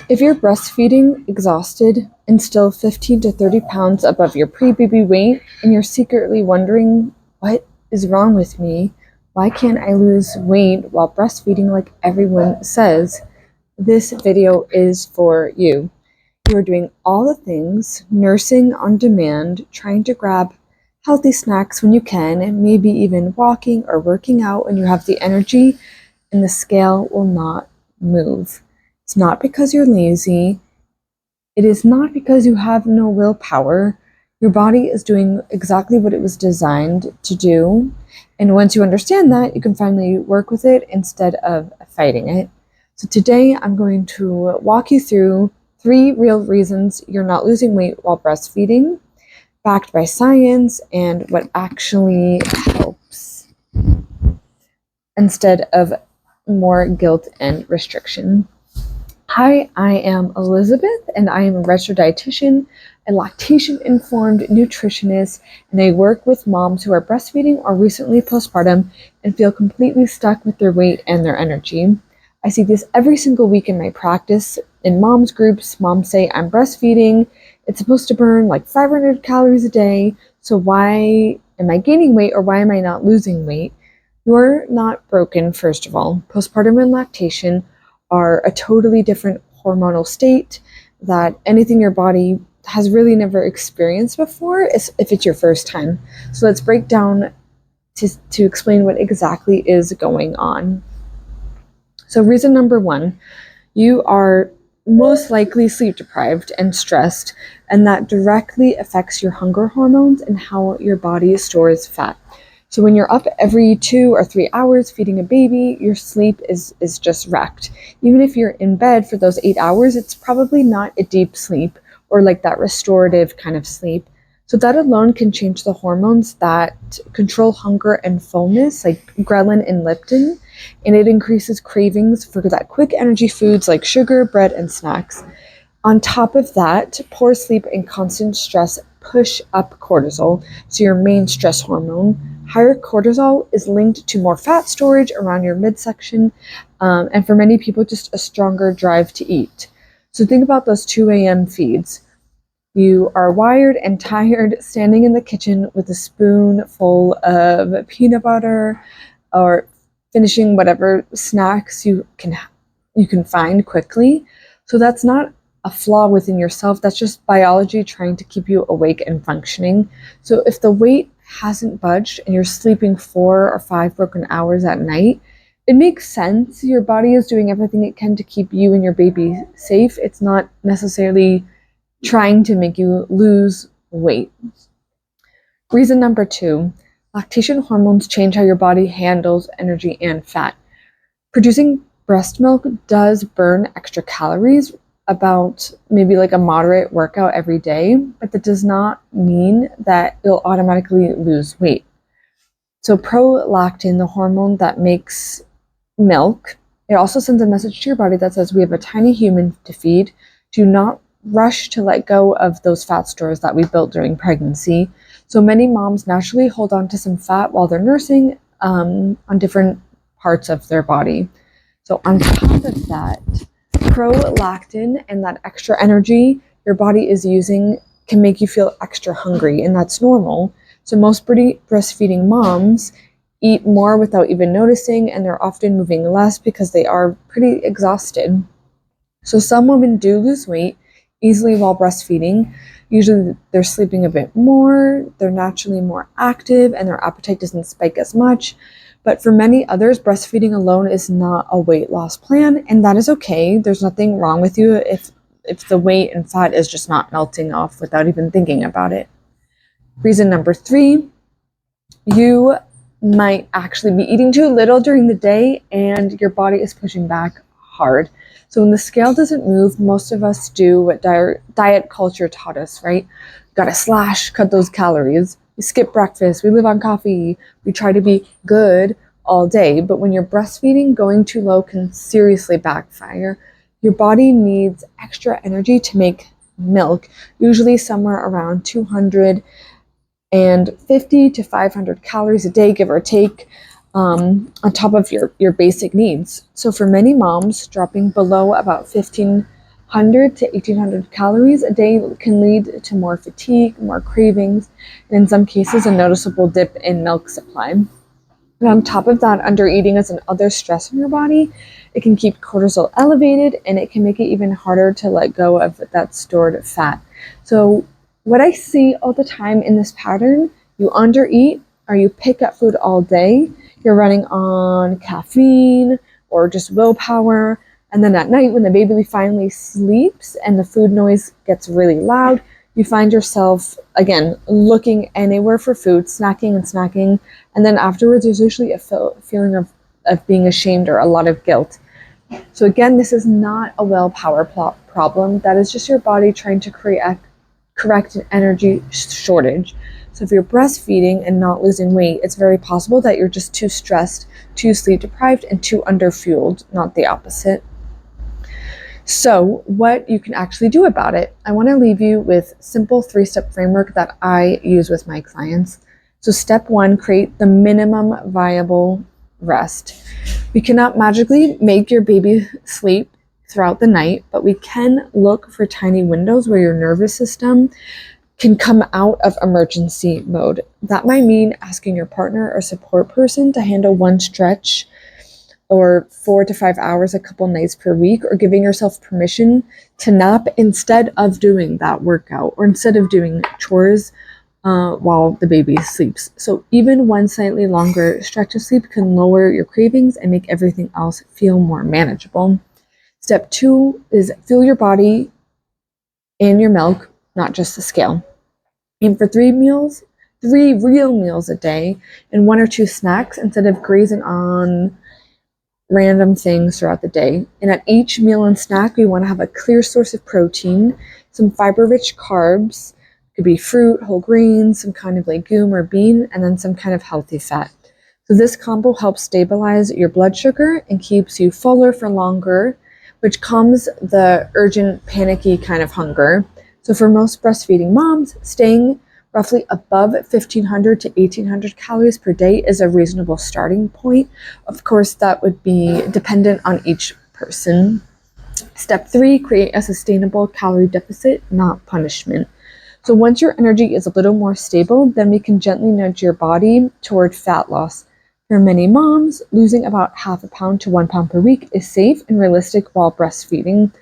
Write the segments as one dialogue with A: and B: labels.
A: If you're breastfeeding, exhausted, and still 15 to 30 pounds above your pre-baby weight, and you're secretly wondering, what is wrong with me? Why can't I lose weight while breastfeeding like everyone says? This video is for you. You are doing all the things, nursing on demand, trying to grab healthy snacks when you can, and maybe even walking or working out when you have the energy, and the scale will not move. It's not because you're lazy. It is not because you have no willpower. Your body is doing exactly what it was designed to do. And once you understand that, you can finally work with it instead of fighting it. So today I'm going to walk you through 3 real reasons you're not losing weight while breastfeeding, backed by science, and what actually helps, instead of more guilt and restriction. Hi, I am Elizabeth, and I am a registered dietitian, a lactation-informed nutritionist, and I work with moms who are breastfeeding or recently postpartum and feel completely stuck with their weight and their energy. I see this every single week in my practice. In moms groups, moms say, I'm breastfeeding, it's supposed to burn like 500 calories a day, so why am I gaining weight or why am I not losing weight? You're not broken, first of all. Postpartum and lactation are a totally different hormonal state that anything your body has really never experienced before if it's your first time. So let's break down to explain what exactly is going on. So reason number 1, you are most likely sleep deprived and stressed, and that directly affects your hunger hormones and how your body stores fat. So when you're up every 2 or 3 hours feeding a baby, your sleep is just wrecked. Even if you're in bed for those 8 hours, it's probably not a deep sleep or like that restorative kind of sleep. So that alone can change the hormones that control hunger and fullness, like ghrelin and leptin, and it increases cravings for that quick energy foods like sugar, bread, and snacks. On top of that, poor sleep and constant stress push up cortisol, so your main stress hormone. Higher cortisol is linked to more fat storage around your midsection, and for many people, just a stronger drive to eat. So think about those 2 a.m. feeds. You are wired and tired, standing in the kitchen with a spoon full of peanut butter, or finishing whatever snacks you can find quickly. So that's not a flaw within yourself. That's just biology trying to keep you awake and functioning. So if the weight hasn't budged and you're sleeping 4 or 5 broken hours at night, it makes sense. Your body is doing everything it can to keep you and your baby safe. It's not necessarily trying to make you lose weight. Reason number 2, lactation hormones change how your body handles energy and fat. Producing breast milk does burn extra calories, about maybe like a moderate workout every day, but that does not mean that you'll automatically lose weight. So prolactin, the hormone that makes milk, it also sends a message to your body that says we have a tiny human to feed. Do not rush to let go of those fat stores that we built during pregnancy. So many moms naturally hold on to some fat while they're nursing on different parts of their body. So on top of that, prolactin and that extra energy your body is using can make you feel extra hungry, and that's normal. So most breastfeeding moms eat more without even noticing, and they're often moving less because they are pretty exhausted. So some women do lose weight easily while breastfeeding. Usually they're sleeping a bit more, they're naturally more active, and their appetite doesn't spike as much. But for many others, breastfeeding alone is not a weight loss plan, and that is okay. There's nothing wrong with you if the weight and fat is just not melting off without even thinking about it. Reason number 3, you might actually be eating too little during the day and your body is pushing back hard. So when the scale doesn't move, most of us do what diet culture taught us, right? Gotta slash, cut those calories. We skip breakfast, we live on coffee, we try to be good all day. But when you're breastfeeding, going too low can seriously backfire. Your body needs extra energy to make milk, usually somewhere around 250 to 500 calories a day, give or take, on top of your basic needs. So for many moms, dropping below about 1,500 100 to 1800 calories a day can lead to more fatigue, more cravings, and in some cases, a noticeable dip in milk supply. And on top of that, undereating is another stress on your body. It can keep cortisol elevated, and it can make it even harder to let go of that stored fat. So what I see all the time in this pattern, you undereat or you pick up food all day, you're running on caffeine or just willpower, and then at night when the baby finally sleeps and the food noise gets really loud, you find yourself, again, looking anywhere for food, snacking, and then afterwards there's usually a feeling of being ashamed or a lot of guilt. So again, this is not a willpower problem. That is just your body trying to correct an energy shortage. So if you're breastfeeding and not losing weight, it's very possible that you're just too stressed, too sleep deprived, and too underfueled, not the opposite. So what you can actually do about it, I want to leave you with simple 3-step framework that I use with my clients. So step 1, create the minimum viable rest. We cannot magically make your baby sleep throughout the night, but we can look for tiny windows where your nervous system can come out of emergency mode. That might mean asking your partner or support person to handle one stretch or 4 to 5 hours a couple nights per week, or giving yourself permission to nap instead of doing that workout or instead of doing chores while the baby sleeps. So even one slightly longer stretch of sleep can lower your cravings and make everything else feel more manageable. Step 2 is fill your body and your milk, not just the scale. Aim for 3 real meals a day, and 1 or 2 snacks instead of grazing on random things throughout the day. And at each meal and snack, we want to have a clear source of protein, some fiber-rich carbs, it could be fruit, whole grains, some kind of legume or bean, and then some kind of healthy fat. So this combo helps stabilize your blood sugar and keeps you fuller for longer, which calms the urgent, panicky kind of hunger. So for most breastfeeding moms, staying roughly above 1,500 to 1,800 calories per day is a reasonable starting point. Of course, that would be dependent on each person. Step 3, create a sustainable calorie deficit, not punishment. So once your energy is a little more stable, then we can gently nudge your body toward fat loss. For many moms, losing about half a pound to 1 pound per week is safe and realistic while breastfeeding.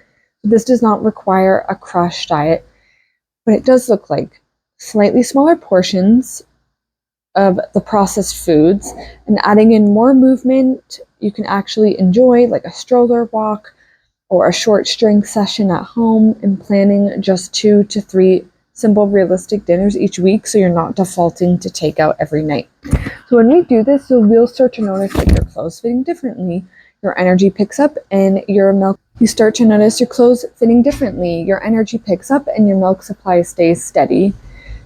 A: This does not require a crash diet, but it does look like slightly smaller portions of the processed foods and adding in more movement you can actually enjoy, like a stroller walk or a short strength session at home, and planning just 2 to 3 simple realistic dinners each week so you're not defaulting to takeout every night. So when we do this, you'll start to notice that your clothes fitting differently, your energy picks up, and your milk, you start to notice your clothes fitting differently, your energy picks up, and your milk supply stays steady.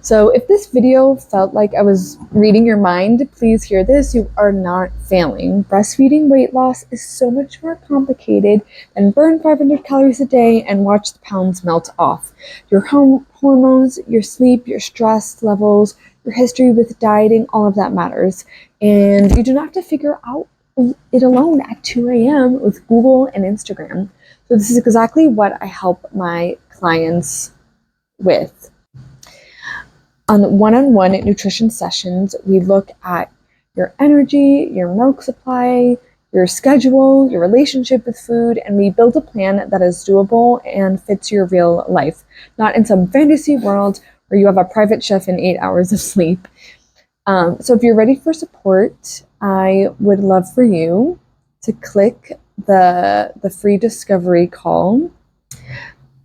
A: So if this video felt like I was reading your mind, please hear this. You are not failing. Breastfeeding weight loss is so much more complicated than burn 500 calories a day and watch the pounds melt off. Your hormones, your sleep, your stress levels, your history with dieting, all of that matters. And you do not have to figure out it alone at 2 a.m. with Google and Instagram. So this is exactly what I help my clients with. On one-on-one nutrition sessions, we look at your energy, your milk supply, your schedule, your relationship with food, and we build a plan that is doable and fits your real life, not in some fantasy world where you have a private chef and 8 hours of sleep. So if you're ready for support, I would love for you to click the free discovery call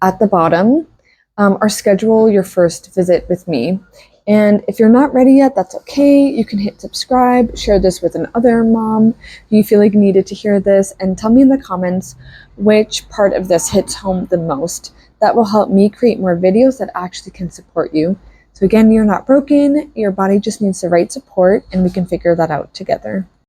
A: at the bottom, or schedule your first visit with me. And if you're not ready yet, that's okay. You can hit subscribe, share this with another mom who you feel like needed to hear this, and tell me in the comments which part of this hits home the most. That will help me create more videos that actually can support you. So again, you're not broken, your body just needs the right support, and we can figure that out together.